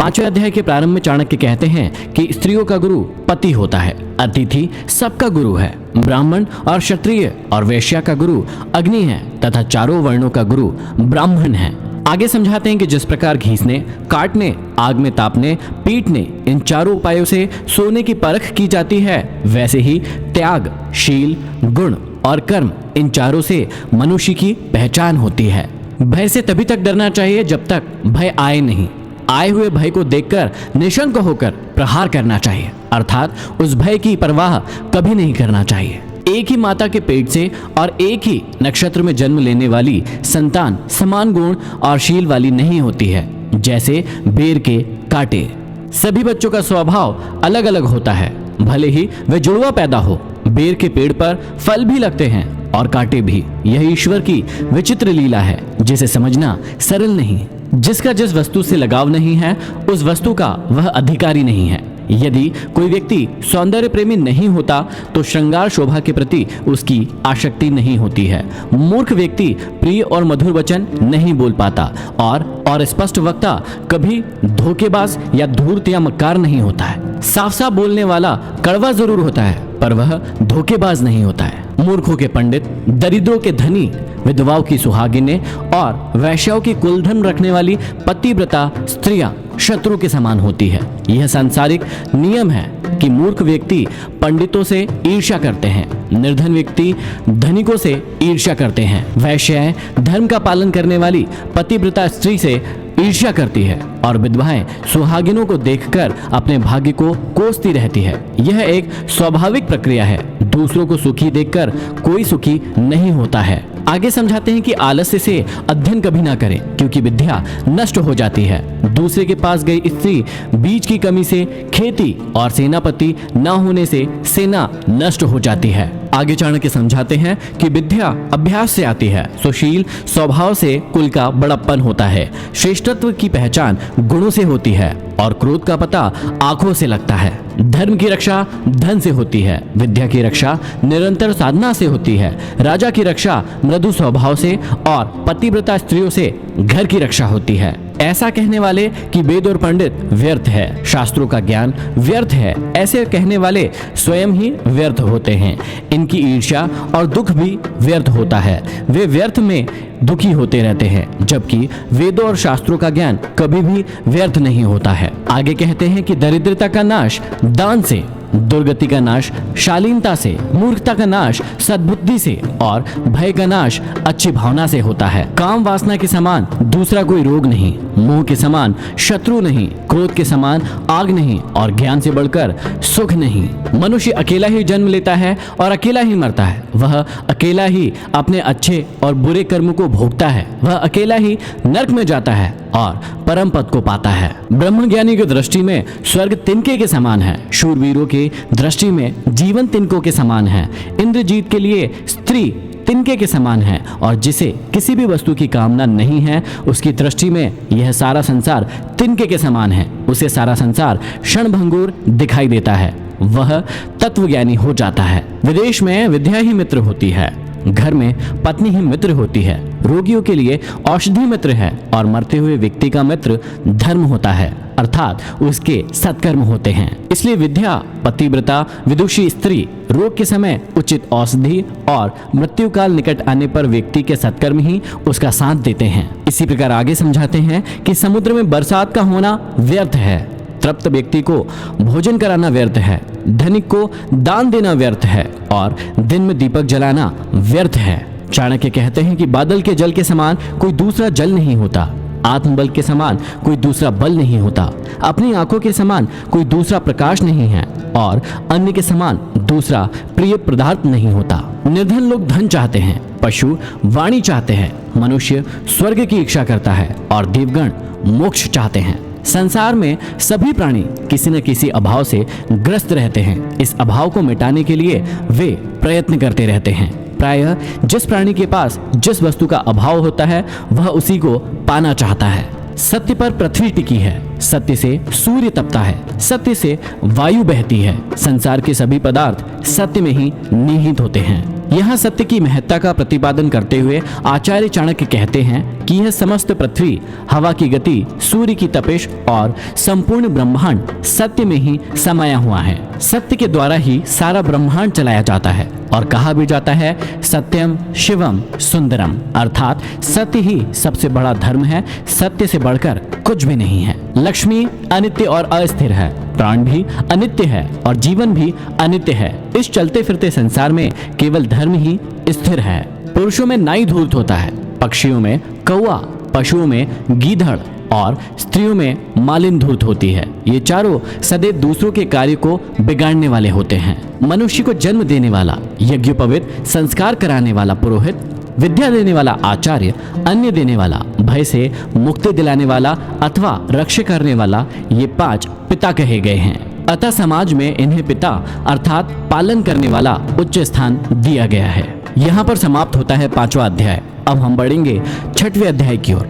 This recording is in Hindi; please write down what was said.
5वें अध्याय के प्रारंभ में चाणक्य कहते हैं कि स्त्रियों का गुरु पति होता है, अतिथि सबका गुरु है, ब्राह्मण और क्षत्रिय और वैश्य का गुरु अग्नि है तथा चारों वर्णों का गुरु ब्राह्मण है। आगे समझाते हैं कि जिस प्रकार घीसने, काटने, आग में तापने, पीटने, इन चारों उपायों से सोने की परख की जाती है, वैसे ही त्याग, शील, गुण और कर्म, इन चारों से मनुष्य की पहचान होती है। भय से तभी तक डरना चाहिए जब तक भय आए नहीं। आए हुए भय को देखकर निशंक होकर प्रहार करना चाहिए, अर्थात उस भय की परवाह कभी नहीं करना चाहिए। एक ही माता के पेट से और एक ही नक्षत्र में जन्म लेने वाली संतान समान गुण और शील वाली नहीं होती है, जैसे बेर के कांटे। सभी बच्चों का स्वभाव अलग अलग होता है, भले ही वे जुड़वा पैदा हो। बेर के पेड़ पर फल भी लगते हैं और कांटे भी। यह ईश्वर की विचित्र लीला है, जिसे समझना सरल नहीं। जिसका जिस वस्तु से लगाव नहीं है, उस वस्तु का वह अधिकारी नहीं है। यदि कोई व्यक्ति सौंदर्य प्रेमी नहीं होता तो श्रृंगार शोभा के प्रति उसकी आसक्ति नहीं होती है। मूर्ख व्यक्ति प्रिय और मधुर वचन नहीं बोल पाता और स्पष्ट वक्ता कभी धोखेबाज या धूर्त या मक्कार नहीं होता है। साफ साफ बोलने वाला कड़वा जरूर होता है, पर वह धोखेबाज नहीं होता है। मूर्खों के पंडित, दरिद्रों के धनी, विधवाओं की सुहागिनें और वैश्याओं की कुलधन रखने वाली पतिव्रता स्त्रियां शत्रु के समान होती है। यह सांसारिक नियम है कि मूर्ख व्यक्ति पंडितों से ईर्ष्या करते हैं, निर्धन व्यक्ति धनिकों से ईर्ष्या करते हैं। वैश्याएं धर्म का पालन करने वाली पतिव्रता स्त्री से ईर्ष्या करती है और विधवाएं सुहागिनों को देखकर अपने भाग्य को कोसती रहती है। यह एक स्वाभाविक प्रक्रिया है। दूसरों को सुखी देखकर कोई सुखी नहीं होता है। आगे समझाते हैं कि आलस्य से अध्ययन कभी ना करें, क्योंकि विद्या नष्ट हो जाती है। दूसरे के पास गई स्त्री बीज की कमी से खेती और सेनापति न होने से सेना नष्ट हो जाती है। आगे चाणक्य समझाते हैं कि विद्या अभ्यास से आती है। सुशील स्वभाव से कुल का बड़प्पन होता है। श्रेष्ठत्व की पहचान गुणों से होती है और क्रोध का पता आंखों से लगता है। धर्म की रक्षा धन से होती है। विद्या की रक्षा निरंतर साधना से होती है। राजा की रक्षा मृदु स्वभाव से और पतिव्रता स्त्रियों से घर की रक्षा होती है। ऐसा कहने वाले कि वेद और पंडित व्यर्थ है, शास्त्रों का ज्ञान व्यर्थ है, ऐसे कहने वाले स्वयं ही व्यर्थ होते हैं। इनकी ईर्ष्या और दुख भी व्यर्थ होता है। वे व्यर्थ में दुखी होते रहते हैं, जबकि वेदों और शास्त्रों का ज्ञान कभी भी व्यर्थ नहीं होता है। आगे कहते हैं कि दरिद्रता का नाश दान से, दुर्गति का नाश शालीनता से, मूर्खता का नाश सद्बुद्धि से और भय का नाश अच्छी भावना से होता है। काम वासना के समान दूसरा कोई रोग नहीं, मोह के समान शत्रु नहीं, क्रोध के समान आग नहीं और ज्ञान से बढ़कर सुख नहीं। मनुष्य अकेला ही जन्म लेता है और अकेला ही मरता है। वह अकेला ही अपने अच्छे और बुरे कर्म को भोगता है। वह अकेला ही नरक में जाता है और परम पद को पाता है। ब्रह्मज्ञानी की दृष्टि में स्वर्ग तिनके के समान है। शूरवीरों की दृष्टि में जीवन तिनकों के समान है। इंद्रजीत के लिए स्त्री तिनके के समान है और जिसे किसी भी वस्तु की कामना नहीं है, उसकी दृष्टि में यह सारा संसार तिनके के समान है। उसे सारा संसार क्षणभंगुर दिखाई देता है। वह तत्वज्ञानी हो जाता है। विदेश में विद्या ही मित्र होती है, घर में पत्नी ही मित्र होती है। रोगियों के लिए औषधि मित्र है और मरते हुए व्यक्ति का मित्र धर्म होता है, अर्थात उसके सत्कर्म होते हैं। इसलिए विद्या, पतिव्रता, विदुषी स्त्री रोग के समय उचित औषधि और मृत्यु काल निकट आने पर व्यक्ति के सत्कर्म ही उसका साथ देते हैं। इसी प्रकार आगे समझाते हैं कि समुद्र में बरसात का होना व्यर्थ है, तृप्त व्यक्ति को भोजन कराना व्यर्थ है, धनिक को दान देना व्यर्थ है और दिन में दीपक जलाना व्यर्थ है। चाणक्य कहते हैं कि बादल के जल के समान कोई दूसरा जल नहीं होता, आत्मबल के समान कोई दूसरा बल नहीं होता, अपनी आंखों के समान कोई दूसरा प्रकाश नहीं है और अन्य के समान दूसरा प्रिय पदार्थ नहीं होता। निर्धन लोग धन चाहते हैं, पशु वाणी चाहते हैं, मनुष्य स्वर्ग की इच्छा करता है और देवगण मोक्ष चाहते हैं। संसार में सभी प्राणी किसी न किसी अभाव से ग्रस्त रहते हैं। इस अभाव को मिटाने के लिए वे प्रयत्न करते रहते हैं। प्रायः जिस प्राणी के पास जिस वस्तु का अभाव होता है, वह उसी को पाना चाहता है। सत्य पर पृथ्वी टिकी है, सत्य से सूर्य तपता है, सत्य से वायु बहती है। संसार के सभी पदार्थ सत्य में ही निहित होते हैं। यहाँ सत्य की महत्ता का प्रतिपादन करते हुए आचार्य चाणक्य कहते हैं कि यह समस्त पृथ्वी, हवा की गति, सूर्य की तपिश और संपूर्ण ब्रह्मांड सत्य में ही समाया हुआ है। सत्य के द्वारा ही सारा ब्रह्मांड चलाया जाता है और कहा भी जाता है सत्यम शिवम सुंदरम, अर्थात सत्य ही सबसे बड़ा धर्म है, सत्य से बढ़कर कुछ भी नहीं है। लक्ष्मी अनित्य और अस्थिर है, प्राण भी अनित्य है और जीवन भी अनित्य है। इस चलते फिरते संसार में केवल धर्म ही स्थिर है। पुरुषों में नाई धूर्त होता है, पक्षियों में कौआ, पशुओं में गीधड़ और स्त्रियों में मालिन धूर्त होती है। ये चारों सदैव दूसरों के कार्य को बिगाड़ने वाले होते हैं। मनुष्य को जन्म देने वाला, यज्ञोपवीत संस्कार कराने वाला पुरोहित, विद्या देने वाला आचार्य, अन्न देने वाला, भय से मुक्ति दिलाने वाला अथवा रक्षा करने वाला, ये 5 पिता कहे गए हैं। अतः समाज में इन्हें पिता अर्थात पालन करने वाला उच्च स्थान दिया गया है। यहाँ पर समाप्त होता है 5वां अध्याय। अब हम बढ़ेंगे 6वें अध्याय की ओर।